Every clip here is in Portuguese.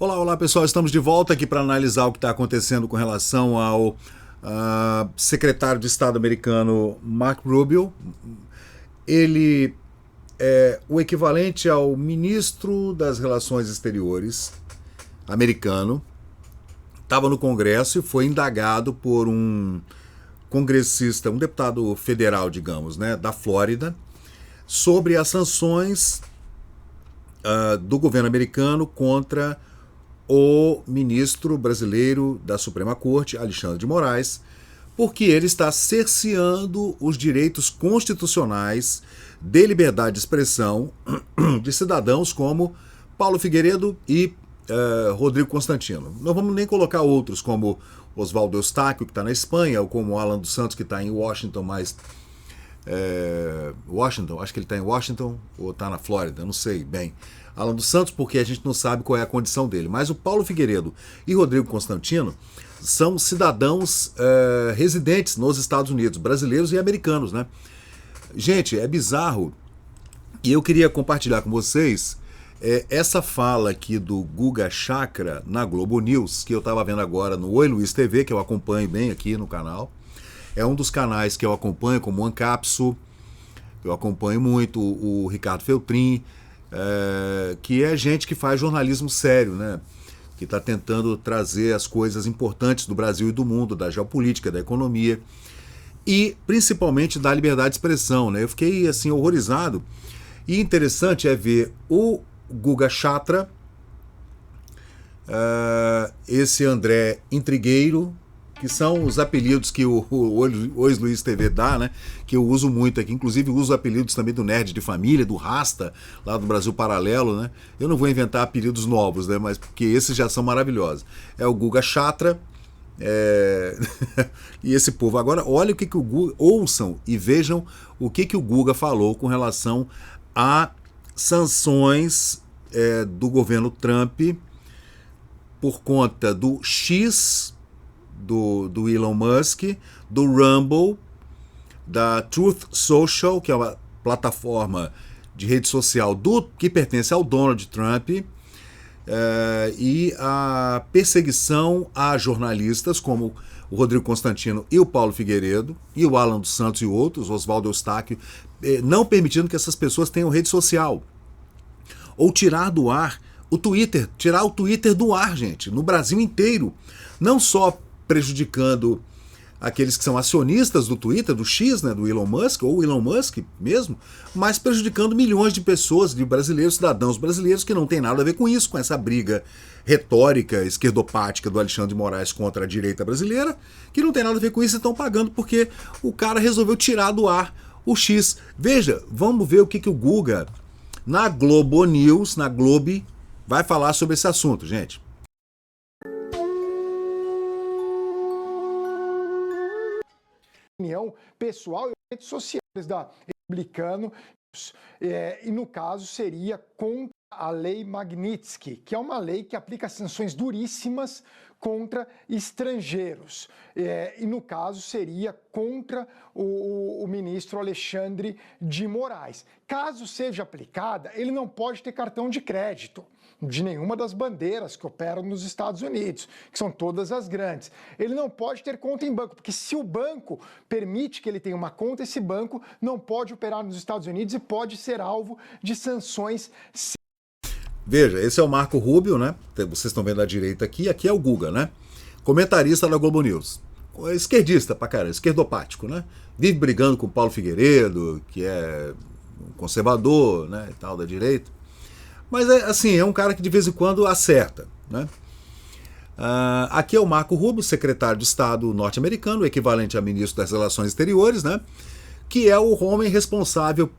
Olá, olá pessoal, estamos de volta aqui para analisar o que está acontecendo com relação ao secretário de Estado americano Marco Rubio. Ele é o equivalente ao ministro das Relações Exteriores americano. Estava no Congresso e foi indagado por um congressista, um deputado federal, digamos, né, da Flórida, sobre as sanções do governo americano contra o ministro brasileiro da Suprema Corte, Alexandre de Moraes, porque ele está cerceando os direitos constitucionais de liberdade de expressão de cidadãos como Paulo Figueiredo e Rodrigo Constantino. Não vamos nem colocar outros, como Oswaldo Eustáquio, que está na Espanha, ou como Alan dos Santos, que está em Washington, mas Washington, acho que ele está em Washington ou está na Flórida, não sei bem. Alan dos Santos, porque a gente não sabe qual é a condição dele. Mas o Paulo Figueiredo e Rodrigo Constantino são cidadãos residentes nos Estados Unidos, brasileiros e americanos, né? Gente, é bizarro. E eu queria compartilhar com vocês essa fala aqui do Guga Chakra na Globo News, que eu estava vendo agora no Oi Luiz TV, que eu acompanho bem aqui no canal. É um dos canais que eu acompanho, como o Ancapso, eu acompanho muito, o Ricardo Feltrin, que é gente que faz jornalismo sério, né? Que está tentando trazer as coisas importantes do Brasil e do mundo, da geopolítica, da economia e principalmente da liberdade de expressão, né? Eu fiquei assim horrorizado e interessante é ver o Guga Chakra, esse André Intrigueiro, que são os apelidos que o Oi Luiz TV dá, né? Que eu uso muito aqui. Inclusive uso apelidos também do Nerd de Família, do Rasta, lá do Brasil Paralelo, né? Eu não vou inventar apelidos novos, né? Mas porque esses já são maravilhosos. É o Guga Chakra, e esse povo. Agora, olha o que o Guga... Ouçam e vejam o que o Guga falou com relação a sanções do governo Trump por conta do X... Do Elon Musk, do Rumble, da Truth Social, que é uma plataforma de rede social que pertence ao Donald Trump, e a perseguição a jornalistas como o Rodrigo Constantino e o Paulo Figueiredo, e o Alan dos Santos e outros, Oswaldo Eustáquio, não permitindo que essas pessoas tenham rede social. Ou tirar do ar o Twitter, tirar o Twitter do ar, gente, no Brasil inteiro. Não só prejudicando aqueles que são acionistas do Twitter, do X, né, do Elon Musk, ou Elon Musk mesmo, mas prejudicando milhões de pessoas, de brasileiros, cidadãos brasileiros, que não tem nada a ver com isso, com essa briga retórica, esquerdopática do Alexandre de Moraes contra a direita brasileira, que não tem nada a ver com isso e estão pagando porque o cara resolveu tirar do ar o X. Veja, vamos ver o que o Guga, na Globo News, na Globo, vai falar sobre esse assunto, gente. Opinião pessoal e redes sociais da Republicano, e no caso seria contra a lei Magnitsky, que é uma lei que aplica sanções duríssimas contra estrangeiros, e no caso seria contra o ministro Alexandre de Moraes. Caso seja aplicada, ele não pode ter cartão de crédito de nenhuma das bandeiras que operam nos Estados Unidos, que são todas as grandes. Ele não pode ter conta em banco, porque se o banco permite que ele tenha uma conta, esse banco não pode operar nos Estados Unidos e pode ser alvo de sanções. Veja, esse é o Marco Rubio, né? Vocês estão vendo à direita aqui é o Guga, né? Comentarista da Globo News. Esquerdista pra caramba, esquerdopático, né? Vive brigando com o Paulo Figueiredo, que é um conservador, né, e tal, da direita. Mas, assim, é um cara que de vez em quando acerta, né? Aqui é o Marco Rubio, secretário de Estado norte-americano, equivalente a ministro das Relações Exteriores, né? Que é o homem responsável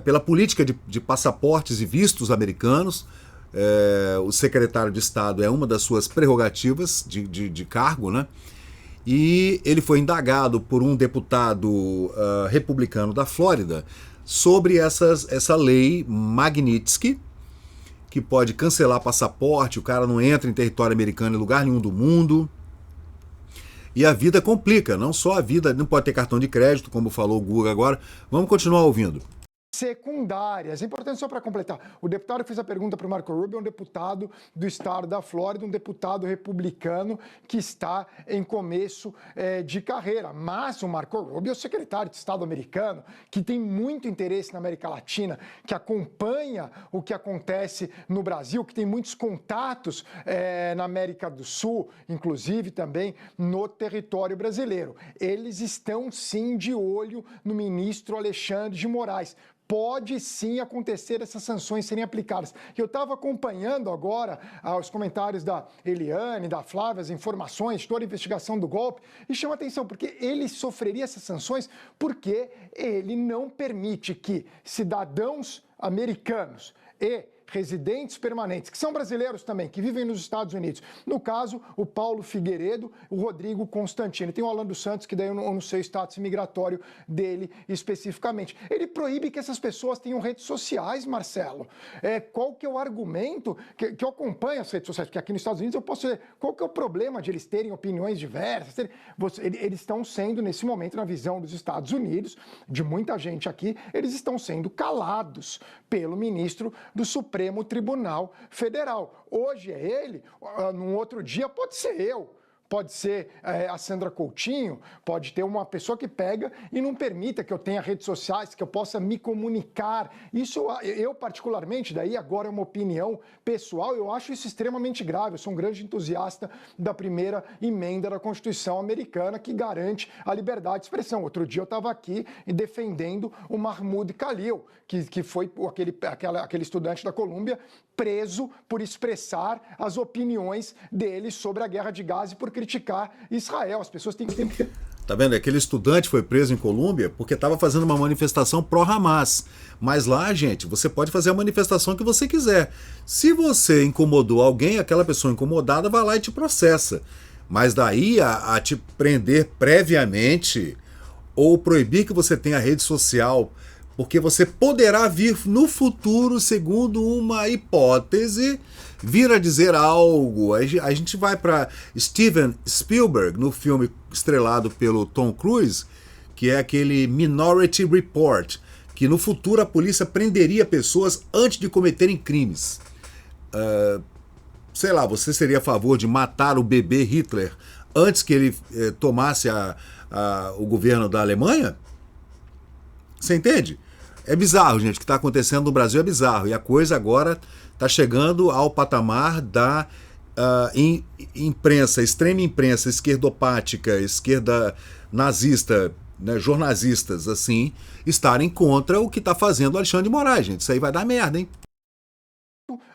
pela política de passaportes e vistos americanos. O secretário de Estado é uma das suas prerrogativas de cargo, né? E ele foi indagado por um deputado republicano da Flórida sobre essa lei Magnitsky, que pode cancelar passaporte, o cara não entra em território americano em lugar nenhum do mundo. E a vida complica, não só a vida, não pode ter cartão de crédito, como falou o Guga agora. Vamos continuar ouvindo. secundárias. É importante só para completar. O deputado que fez a pergunta para o Marco Rubio é um deputado do estado da Flórida, um deputado republicano que está em começo de carreira. Mas o Marco Rubio é o secretário de Estado americano, que tem muito interesse na América Latina, que acompanha o que acontece no Brasil, que tem muitos contatos na América do Sul, inclusive também no território brasileiro. Eles estão sim de olho no ministro Alexandre de Moraes. Pode sim acontecer essas sanções serem aplicadas. Eu estava acompanhando agora os comentários da Eliane, da Flávia, as informações, toda a investigação do golpe, e chama atenção, porque ele sofreria essas sanções porque ele não permite que cidadãos americanos e residentes permanentes, que são brasileiros também, que vivem nos Estados Unidos. No caso, o Paulo Figueiredo, o Rodrigo Constantino. Tem o Alan dos Santos, que daí eu não sei o status migratório dele especificamente. Ele proíbe que essas pessoas tenham redes sociais, Marcelo. Qual que é o argumento que eu acompanho as redes sociais? Porque aqui nos Estados Unidos eu posso ver qual que é o problema de eles terem opiniões diversas. Eles estão sendo, nesse momento, na visão dos Estados Unidos, de muita gente aqui, eles estão sendo calados pelo ministro do Supremo Tribunal Federal. Hoje é ele, num outro dia pode ser eu. Pode ser a Sandra Coutinho, pode ter uma pessoa que pega e não permita que eu tenha redes sociais, que eu possa me comunicar. Isso, eu particularmente, daí agora é uma opinião pessoal, eu acho isso extremamente grave. Eu sou um grande entusiasta da primeira emenda da Constituição americana que garante a liberdade de expressão. Outro dia eu estava aqui defendendo o Mahmoud Khalil, que foi aquele estudante da Colômbia preso por expressar as opiniões dele sobre a guerra de Gaza e por criticar Israel. As pessoas têm que... Tá vendo? Aquele estudante foi preso em Colômbia porque estava fazendo uma manifestação pró-Hamas. Mas lá, gente, você pode fazer a manifestação que você quiser. Se você incomodou alguém, aquela pessoa incomodada vai lá e te processa. Mas daí a te prender previamente ou proibir que você tenha rede social, porque você poderá vir no futuro, segundo uma hipótese, vir a dizer algo. A gente vai para Steven Spielberg, no filme estrelado pelo Tom Cruise, que é aquele Minority Report, que no futuro a polícia prenderia pessoas antes de cometerem crimes. Sei lá, você seria a favor de matar o bebê Hitler antes que ele tomasse o governo da Alemanha? Você entende? É bizarro, gente. O que está acontecendo no Brasil é bizarro. E a coisa agora está chegando ao patamar da imprensa, extrema imprensa, esquerdopática, esquerda nazista, né, jornalistas, assim, estarem contra o que está fazendo o Alexandre de Moraes, gente. Isso aí vai dar merda, hein?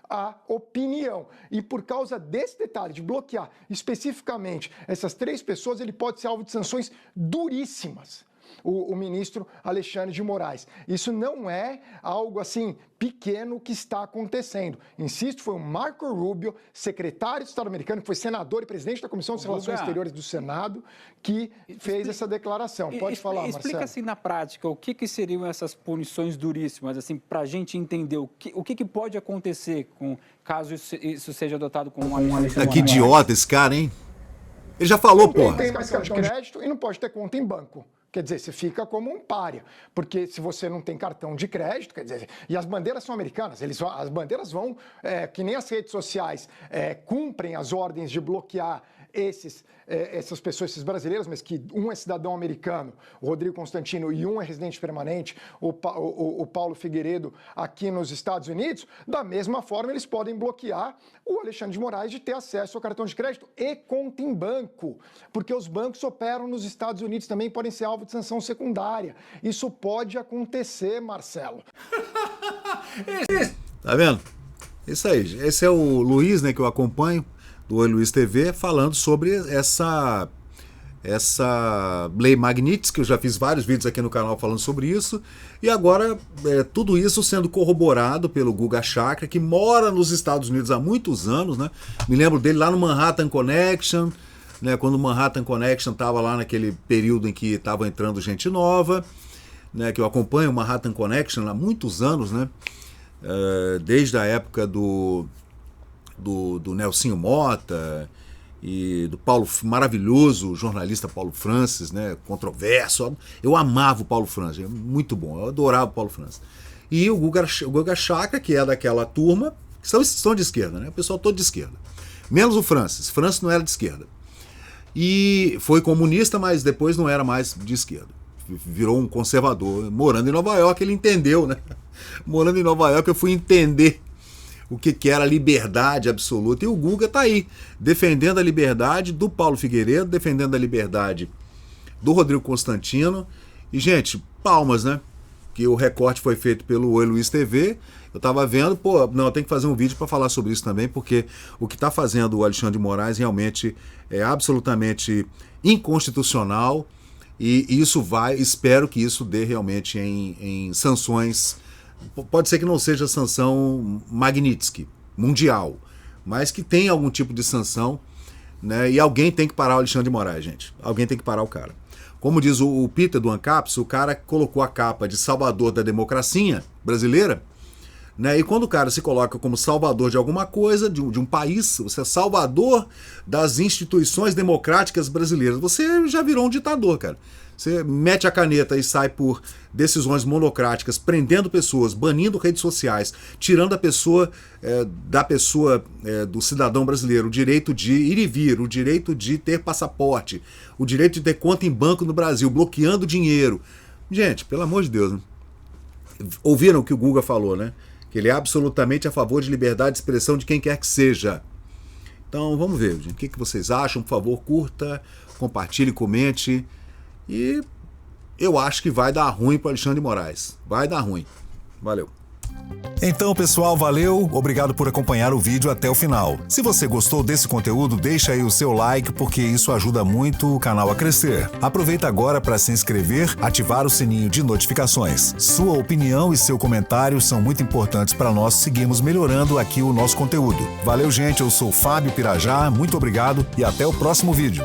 A opinião. E por causa desse detalhe de bloquear especificamente essas 3 pessoas, ele pode ser alvo de sanções duríssimas. O ministro Alexandre de Moraes. Isso não é algo assim pequeno que está acontecendo. Insisto, foi o Marco Rubio, secretário de Estado americano, que foi senador e presidente da Comissão de Relações Exteriores do Senado, que fez essa declaração. Pode falar, Marcelo. Explica assim na prática o que seriam essas punições duríssimas, assim, para a gente entender o que pode acontecer caso isso seja adotado como um Alexandre de Moraes. Que idiota esse cara, hein? Ele já falou, porra. Não tem mais cartão de crédito e não pode ter conta em banco. Quer dizer, você fica como um pária, porque se você não tem cartão de crédito, quer dizer, e as bandeiras são americanas, as bandeiras vão, que nem as redes sociais, cumprem as ordens de bloquear essas pessoas, esses brasileiros, mas que um é cidadão americano, o Rodrigo Constantino, e um é residente permanente, o Paulo Figueiredo, aqui nos Estados Unidos, da mesma forma eles podem bloquear o Alexandre de Moraes de ter acesso ao cartão de crédito e conta em banco, porque os bancos operam nos Estados Unidos também, podem ser alvo de sanção secundária. Isso pode acontecer, Marcelo. Tá vendo? Isso aí. Esse é o Luiz, né, que eu acompanho, do Oi Luiz TV, falando sobre essa lei Magnitsky, que eu já fiz vários vídeos aqui no canal falando sobre isso, e agora tudo isso sendo corroborado pelo Guga Chakra, que mora nos Estados Unidos há muitos anos, né? Me lembro dele lá no Manhattan Connection, né? Quando o Manhattan Connection estava lá naquele período em que estava entrando gente nova, né? Que eu acompanho o Manhattan Connection há muitos anos, né? Desde a época do Nelsinho Mota e do Paulo, maravilhoso jornalista Paulo Francis, né, controverso. Eu amava o Paulo Francis, muito bom, eu adorava o Paulo Francis. e o Guga Chakra, que é daquela turma, que são de esquerda, né? O pessoal todo de esquerda. Menos o Francis. Francis não era de esquerda. E foi comunista, mas depois não era mais de esquerda. Virou um conservador. Morando em Nova York, ele entendeu, né? Morando em Nova York, eu fui entender o que era liberdade absoluta. E o Guga tá aí, defendendo a liberdade do Paulo Figueiredo, defendendo a liberdade do Rodrigo Constantino. E, gente, palmas, né? Que o recorte foi feito pelo Oi Luiz TV. Eu tava vendo, eu tenho que fazer um vídeo para falar sobre isso também, porque o que tá fazendo o Alexandre de Moraes realmente é absolutamente inconstitucional. E isso espero que isso dê realmente em sanções. Pode ser que não seja sanção Magnitsky, mundial, mas que tenha algum tipo de sanção, né? E alguém tem que parar o Alexandre de Moraes, gente. Alguém tem que parar o cara. Como diz o Peter do Ancaps, o cara colocou a capa de salvador da democracia brasileira, né? E quando o cara se coloca como salvador de alguma coisa, de um país, você é salvador das instituições democráticas brasileiras, você já virou um ditador, cara. Você mete a caneta e sai por decisões monocráticas, prendendo pessoas, banindo redes sociais, tirando a pessoa do cidadão brasileiro, o direito de ir e vir, o direito de ter passaporte, o direito de ter conta em banco no Brasil, bloqueando dinheiro. Gente, pelo amor de Deus, né? Ouviram o que o Guga falou, né? Que ele é absolutamente a favor de liberdade de expressão de quem quer que seja. Então, vamos ver, gente. O que vocês acham? Por favor, curta, compartilhe, comente. E eu acho que vai dar ruim para Alexandre de Moraes. Vai dar ruim. Valeu. Então, pessoal, valeu, obrigado por acompanhar o vídeo até o final. Se você gostou desse conteúdo, deixa aí o seu like, porque isso ajuda muito o canal a crescer. Aproveita agora para se inscrever, ativar o sininho de notificações. Sua opinião e seu comentário são muito importantes para nós seguirmos melhorando aqui o nosso conteúdo. Valeu, gente, eu sou Fábio Pirajá, muito obrigado e até o próximo vídeo.